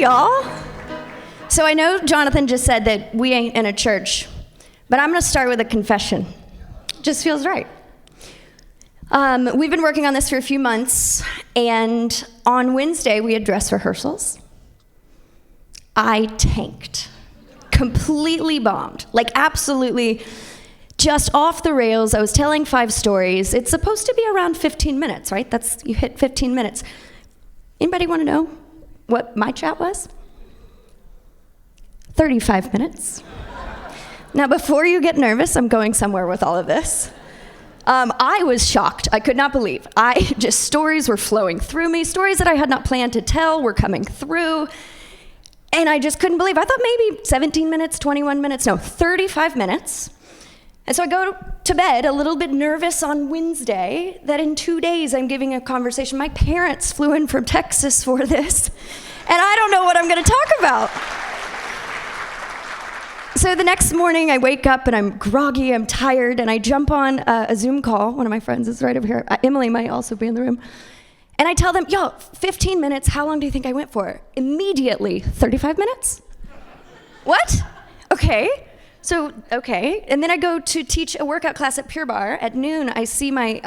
y'all. So I know Jonathan just said that we ain't in a church, but I'm gonna start with a confession. Just feels right. We've been working on this for a few months, and on Wednesday we had dress rehearsals. I tanked. Completely bombed. Like absolutely just off the rails. I was telling 5 stories. It's supposed to be around 15 minutes, right? You hit 15 minutes. Anybody want to know what my chat was? 35 minutes. Now, before you get nervous, I'm going somewhere with all of this. I was shocked. I could not believe. Stories were flowing through me. Stories that I had not planned to tell were coming through. And I just couldn't believe. I thought maybe 17 minutes, 21 minutes. No, 35 minutes. And so I go to bed a little bit nervous on Wednesday that in 2 days I'm giving a conversation. My parents flew in from Texas for this, and I don't know what I'm going to talk about. So the next morning I wake up and I'm groggy, I'm tired, and I jump on a Zoom call. One of my friends is right over here. Emily might also be in the room. And I tell them, 15 minutes, how long do you think I went for? Immediately, 35 minutes? What? Okay. And then I go to teach a workout class at Pure Barre. At noon, I see my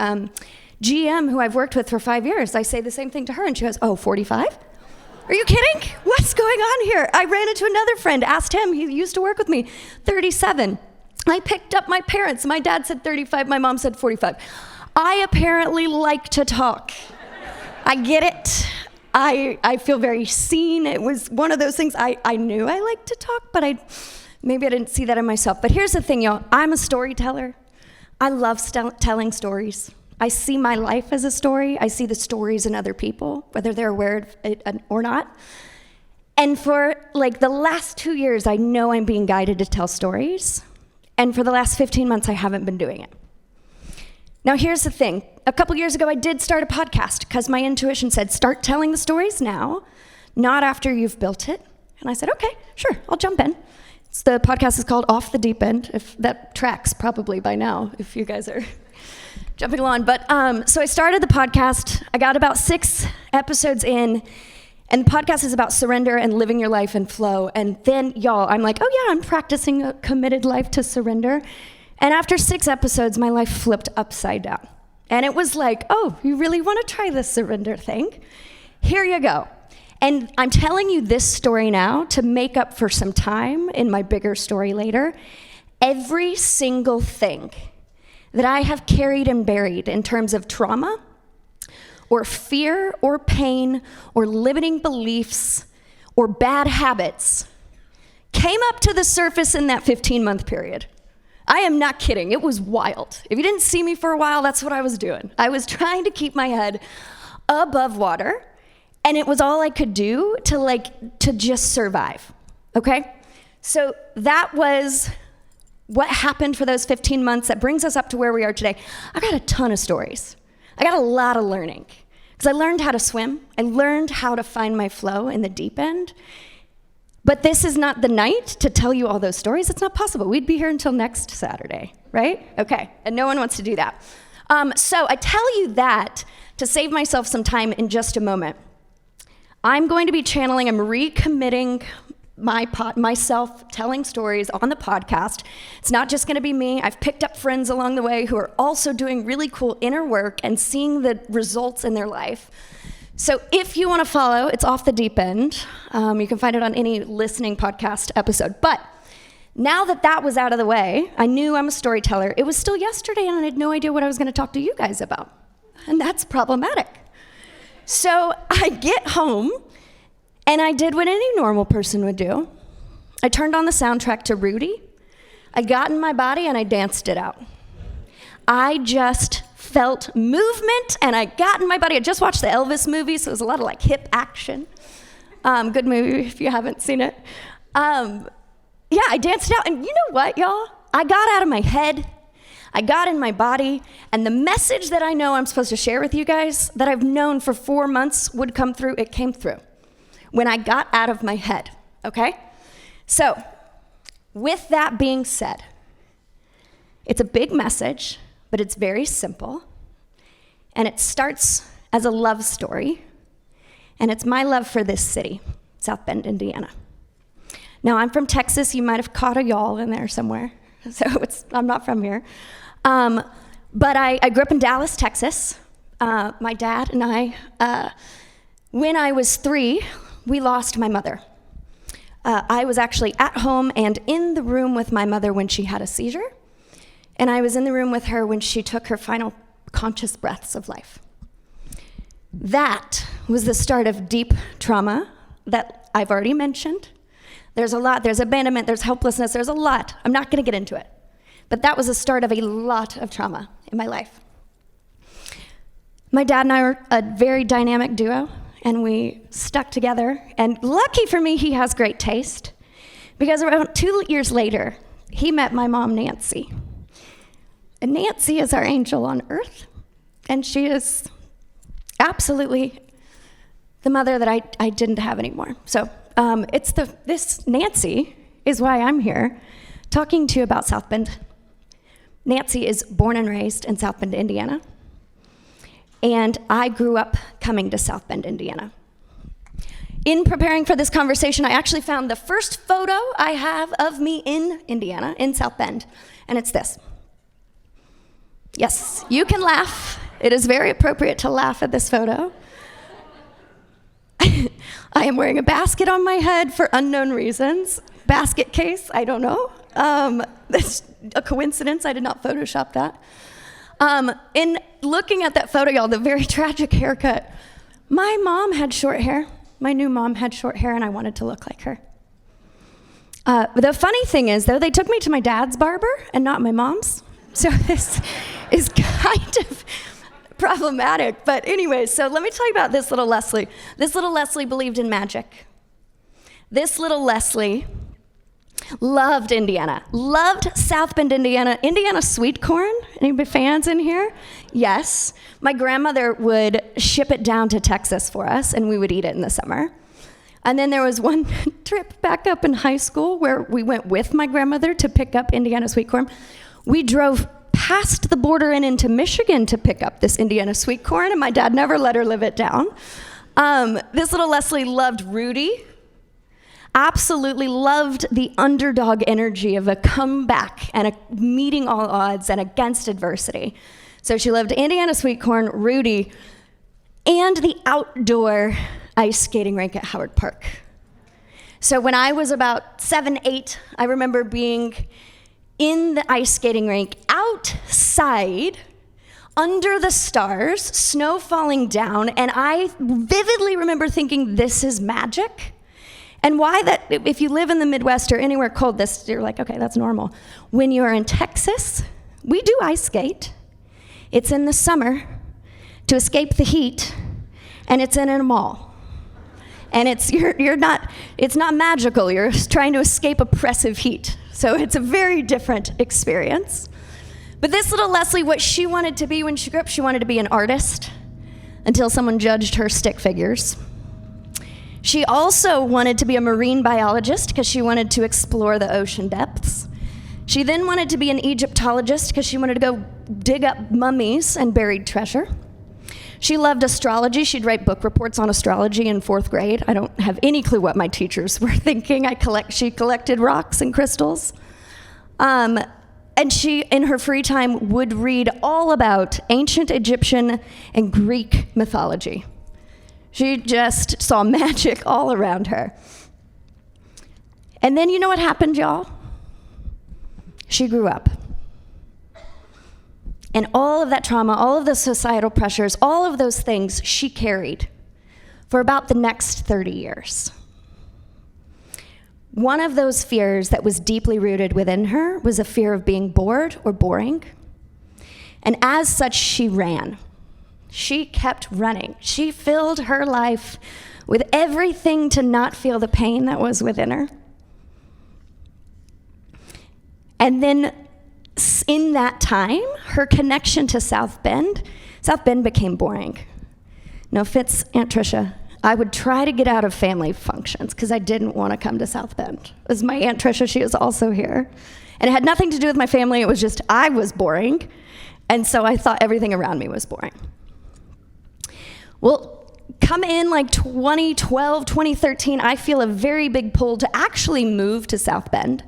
GM, who I've worked with for 5 years. I say the same thing to her, and she goes, 45? Are you kidding? What's going on here? I ran into another friend, asked him, he used to work with me, 37. I picked up my parents. My dad said 35, my mom said 45. I apparently like to talk. I get it. I feel very seen. It was one of those things I knew I liked to talk, but maybe I didn't see that in myself. But here's the thing, y'all. I'm a storyteller. I love telling stories. I see my life as a story. I see the stories in other people, whether they're aware of it or not. And for the last 2 years, I know I'm being guided to tell stories. And for the last 15 months, I haven't been doing it. Now, here's the thing. A couple years ago, I did start a podcast because my intuition said, start telling the stories now, not after you've built it. And I said, okay, sure, I'll jump in. The podcast is called Off the Deep End. If that tracks probably by now, if you guys are jumping along. But so I started the podcast. I got about 6 episodes in, and the podcast is about surrender and living your life in flow. And then, y'all, I'm like, I'm practicing a committed life to surrender. And after 6 episodes, my life flipped upside down. And it was like, you really want to try this surrender thing? Here you go. And I'm telling you this story now to make up for some time in my bigger story later. Every single thing that I have carried and buried in terms of trauma or fear or pain or limiting beliefs or bad habits came up to the surface in that 15-month period. I am not kidding. It was wild. If you didn't see me for a while, that's what I was doing. I was trying to keep my head above water. And it was all I could do to just survive, okay? So that was what happened for those 15 months. That brings us up to where we are today. I got a ton of stories. I got a lot of learning. Because I learned how to swim. I learned how to find my flow in the deep end. But this is not the night to tell you all those stories. It's not possible. We'd be here until next Saturday, right? Okay, and no one wants to do that. So I tell you that to save myself some time in just a moment. I'm going to be channeling, I'm recommitting myself telling stories on the podcast. It's not just going to be me. I've picked up friends along the way who are also doing really cool inner work and seeing the results in their life. So if you want to follow, it's Off the Deep End. You can find it on any listening podcast episode. But now that was out of the way, I knew I'm a storyteller. It was still yesterday, and I had no idea what I was going to talk to you guys about. And that's problematic. So I get home, and I did what any normal person would do. I turned on the soundtrack to Rudy. I got in my body, and I danced it out. I just felt movement, and I got in my body. I just watched the Elvis movie, so it was a lot of hip action. Good movie if you haven't seen it. I danced it out, and you know what, y'all? I got out of my head. I got in my body, and the message that I know I'm supposed to share with you guys that I've known for 4 months would come through, it came through when I got out of my head, okay? So, with that being said, it's a big message, but it's very simple, and it starts as a love story, and it's my love for this city. South Bend, Indiana. Now, I'm from Texas. You might have caught a y'all in there somewhere. So I'm not from here. But I grew up in Dallas, Texas. My dad and I, when I was 3, we lost my mother. I was actually at home and in the room with my mother when she had a seizure. And I was in the room with her when she took her final conscious breaths of life. That was the start of deep trauma that I've already mentioned. There's a lot. There's abandonment. There's helplessness. There's a lot. I'm not going to get into it. But that was the start of a lot of trauma in my life. My dad and I were a very dynamic duo, and we stuck together. And lucky for me, he has great taste, because around 2 years later, he met my mom, Nancy. And Nancy is our angel on earth, and she is absolutely the mother that I didn't have anymore. So this Nancy is why I'm here talking to you about South Bend. Nancy is born and raised in South Bend, Indiana. And I grew up coming to South Bend, Indiana. In preparing for this conversation, I actually found the first photo I have of me in Indiana, in South Bend, and it's this. Yes, you can laugh. It is very appropriate to laugh at this photo. I am wearing a basket on my head for unknown reasons. Basket case, I don't know. That's a coincidence. I did not Photoshop that. In looking at that photo, y'all, the very tragic haircut, my mom had short hair. My new mom had short hair, and I wanted to look like her. The funny thing is, though, they took me to my dad's barber and not my mom's. So this is kind of problematic. But anyway, so let me tell you about this little Leslie. This little Leslie believed in magic. This little Leslie loved Indiana, loved South Bend, Indiana. Indiana sweet corn. Anybody fans in here? Yes. My grandmother would ship it down to Texas for us, and we would eat it in the summer. And then there was one trip back up in high school where we went with my grandmother to pick up Indiana sweet corn. We drove past the border and into Michigan to pick up this Indiana sweet corn, and my dad never let her live it down. This little Leslie loved Rudy. Absolutely loved the underdog energy of a comeback and a meeting all odds and against adversity. So she loved Indiana sweet corn, Rudy, and the outdoor ice skating rink at Howard Park. So when I was about 7, 8, I remember being in the ice skating rink outside under the stars, snow falling down, and I vividly remember thinking, this is magic. And why that, if you live in the Midwest or anywhere cold, this, you're like, okay, that's normal. When you're in Texas, we do ice skate. It's in the summer to escape the heat, and it's in a mall. And it's not magical. You're trying to escape oppressive heat. So it's a very different experience. But this little Leslie, what she wanted to be when she grew up, she wanted to be an artist until someone judged her stick figures. She also wanted to be a marine biologist because she wanted to explore the ocean depths. She then wanted to be an Egyptologist because she wanted to go dig up mummies and buried treasure. She loved astrology. She'd write book reports on astrology in 4th grade. I don't have any clue what my teachers were thinking. She collected rocks and crystals. And she, in her free time, would read all about ancient Egyptian and Greek mythology. She just saw magic all around her. And then you know what happened, y'all? She grew up. And all of that trauma, all of the societal pressures, all of those things she carried for about the next 30 years. One of those fears that was deeply rooted within her was a fear of being bored or boring. And as such, she ran. She kept running. She filled her life with everything to not feel the pain that was within her. And then in that time, her connection to South Bend became boring. No offense, Aunt Tricia. I would try to get out of family functions because I didn't want to come to South Bend. It was my Aunt Tricia, she was also here. And it had nothing to do with my family, it was just I was boring. And so I thought everything around me was boring. Well, come in like 2012, 2013, I feel a very big pull to actually move to South Bend.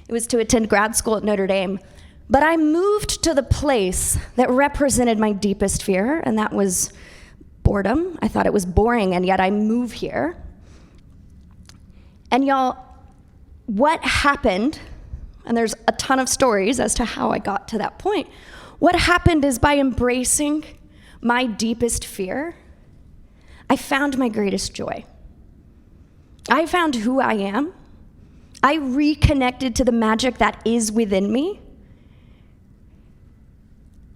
It was to attend grad school at Notre Dame. But I moved to the place that represented my deepest fear, and that was boredom. I thought it was boring, and yet I move here. And y'all, what happened, and there's a ton of stories as to how I got to that point. What happened is by embracing my deepest fear, I found my greatest joy. I found who I am. I reconnected to the magic that is within me.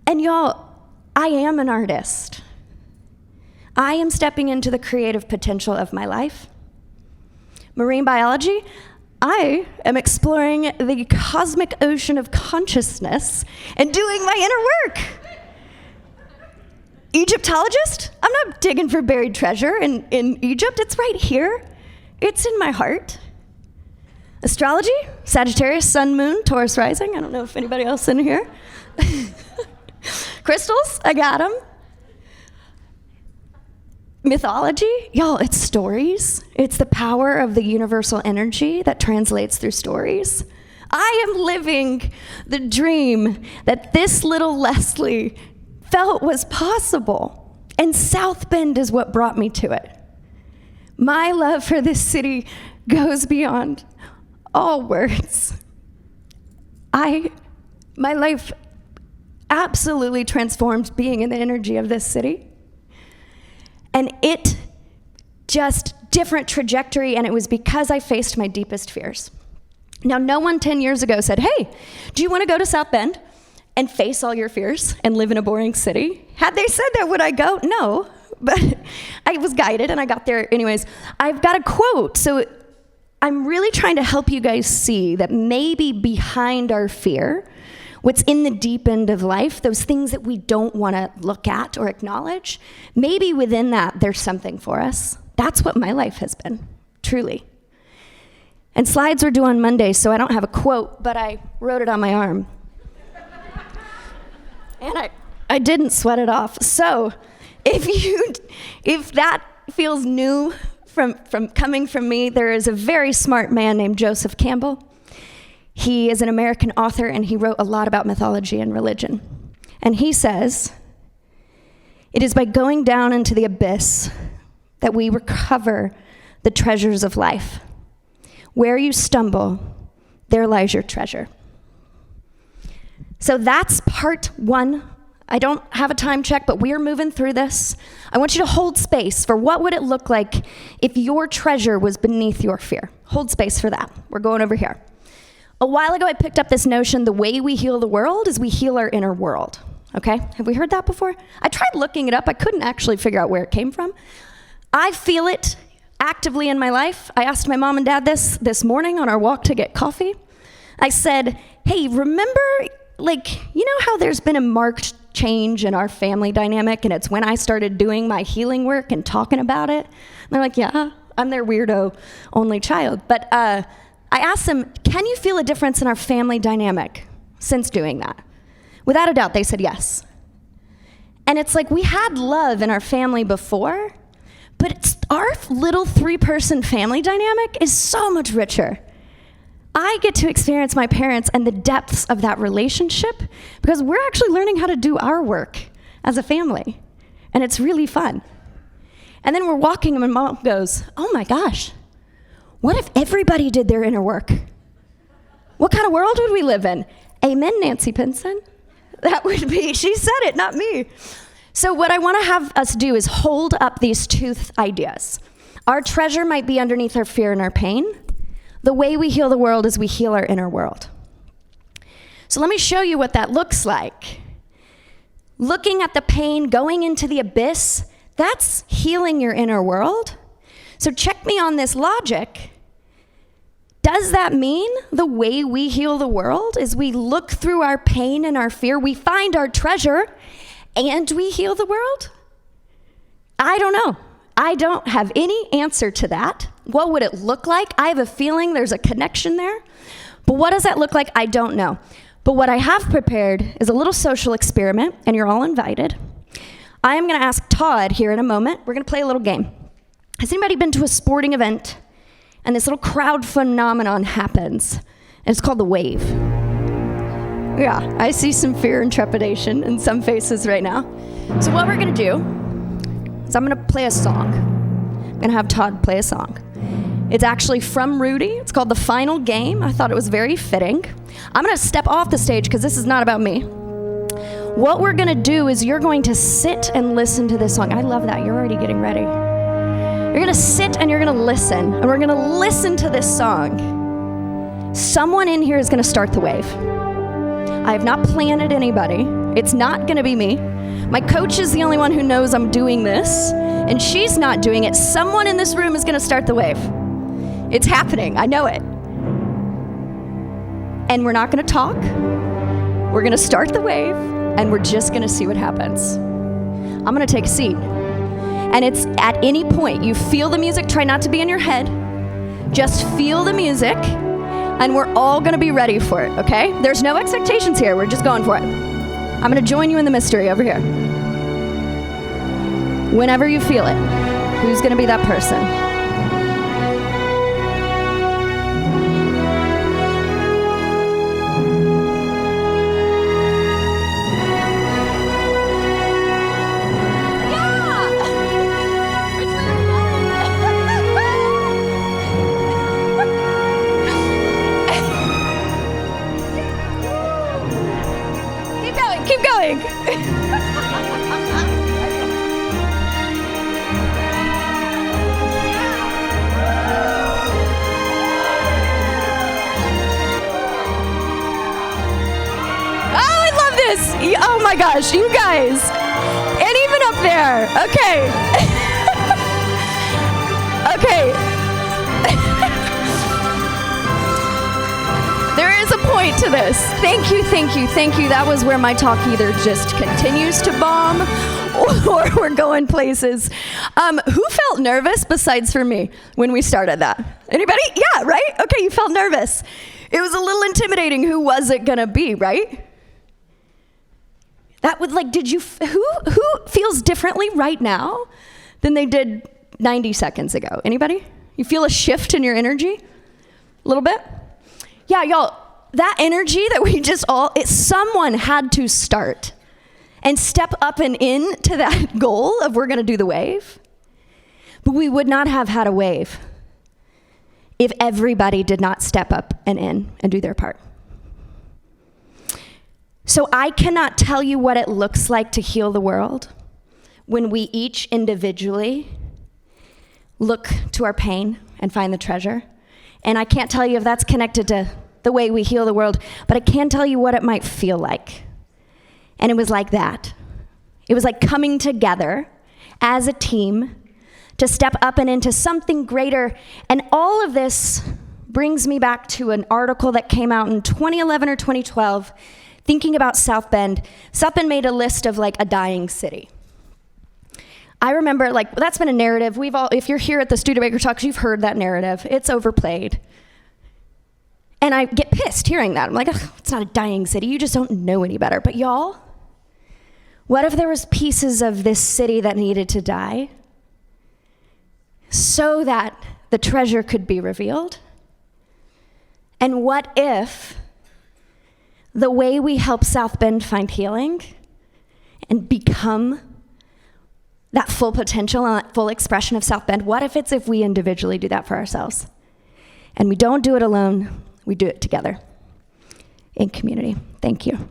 And y'all, I am an artist. I am stepping into the creative potential of my life. Marine biology, I am exploring the cosmic ocean of consciousness and doing my inner work. Egyptologist, I'm not digging for buried treasure in Egypt. It's right here. It's in my heart. Astrology, Sagittarius, Sun, Moon, Taurus rising. I don't know if anybody else in here. Crystals, I got them. Mythology, y'all, it's stories. It's the power of the universal energy that translates through stories. I am living the dream that this little Leslie felt was possible, and South Bend is what brought me to it. My love for this city goes beyond all words. My life absolutely transformed being in the energy of this city. And it just different trajectory, and it was because I faced my deepest fears. Now, no one 10 years ago said, hey, do you want to go to South Bend and face all your fears and live in a boring city? Had they said that, would I go? No, but I was guided and I got there anyways. I've got a quote, so I'm really trying to help you guys see that maybe behind our fear, what's in the deep end of life, those things that we don't want to look at or acknowledge, maybe within that there's something for us. That's what my life has been, truly. And slides are due on Monday, so I don't have a quote, but I wrote it on my arm. And I didn't sweat it off. So if that feels new from coming from me, there is a very smart man named Joseph Campbell. He is an American author, and he wrote a lot about mythology and religion. And he says, it is by going down into the abyss that we recover the treasures of life. Where you stumble, there lies your treasure. So that's part one. I don't have a time check, but we're moving through this. I want you to hold space for what would it look like if your treasure was beneath your fear. Hold space for that. We're going over here. A while ago, I picked up this notion, the way we heal the world is we heal our inner world, okay? Have we heard that before? I tried looking it up. I couldn't actually figure out where it came from. I feel it actively in my life. I asked my mom and dad this morning on our walk to get coffee. I said, hey, remember, you know how there's been a marked change in our family dynamic, and it's when I started doing my healing work and talking about it? And they're like, yeah, I'm their weirdo only child. But I asked them, can you feel a difference in our family dynamic since doing that? Without a doubt, they said yes. And it's like we had love in our family before, but our little 3-person family dynamic is so much richer. I get to experience my parents and the depths of that relationship because we're actually learning how to do our work as a family, and it's really fun. And then we're walking, and my mom goes, oh my gosh, what if everybody did their inner work? What kind of world would we live in? Amen, Nancy Pinson. That would be, she said it, not me. So what I want to have us do is hold up these two ideas. Our treasure might be underneath our fear and our pain. The way we heal the world is we heal our inner world. So let me show you what that looks like. Looking at the pain, going into the abyss, that's healing your inner world. So check me on this logic. Does that mean the way we heal the world is we look through our pain and our fear, we find our treasure, and we heal the world? I don't know. I don't have any answer to that. What would it look like? I have a feeling there's a connection there. But what does that look like? I don't know. But what I have prepared is a little social experiment, and you're all invited. I am going to ask Todd here in a moment. We're going to play a little game. Has anybody been to a sporting event and this little crowd phenomenon happens? And it's called the wave. Yeah, I see some fear and trepidation in some faces right now. So what we're going to do is I'm going to play a song. I'm going to have Todd play a song. It's actually from Rudy. It's called The Final Game. I thought it was very fitting. I'm going to step off the stage because this is not about me. What we're going to do is you're going to sit and listen to this song. I love that. You're already getting ready. You're going to sit and you're going to listen. And we're going to listen to this song. Someone in here is going to start the wave. I have not planted anybody. It's not going to be me. My coach is the only one who knows I'm doing this, and she's not doing it. Someone in this room is going to start the wave. It's happening. I know it. And we're not going to talk. We're going to start the wave, and we're just going to see what happens. I'm going to take a seat. And it's at any point you feel the music. Try not to be in your head. Just feel the music. And we're all going to be ready for it, okay? There's no expectations here. We're just going for it. I'm going to join you in the mystery over here. Whenever you feel it, who's going to be that person? Keep going. Oh my gosh, you guys. And even up there. Okay. Okay. There is a point to this. Thank you, thank you, thank you. That was where my talk either just continues to bomb or we're going places. Who felt nervous besides for me when we started that? Anybody? Yeah, right? Okay, you felt nervous. It was a little intimidating. Who was it gonna be, right? That would who feels differently right now than they did 90 seconds ago? Anybody? You feel a shift in your energy? A little bit? Yeah, y'all, that energy that we just someone had to start and step up and into that goal of we're gonna do the wave. But we would not have had a wave if everybody did not step up and in and do their part. So I cannot tell you what it looks like to heal the world when we each individually look to our pain and find the treasure. And I can't tell you if that's connected to the way we heal the world, but I can tell you what it might feel like. And it was like that. It was like coming together as a team to step up and into something greater. And all of this brings me back to an article that came out in 2011 or 2012, thinking about South Bend. South Bend made a list of a dying city. I remember that's been a narrative. If you're here at the Studebaker Talks, you've heard that narrative. It's overplayed. And I get pissed hearing that. I'm like, it's not a dying city. You just don't know any better. But y'all, what if there was pieces of this city that needed to die so that the treasure could be revealed? And what if the way we help South Bend find healing and become that full potential and that full expression of South Bend, what if we individually do that for ourselves? And we don't do it alone, we do it together in community. Thank you.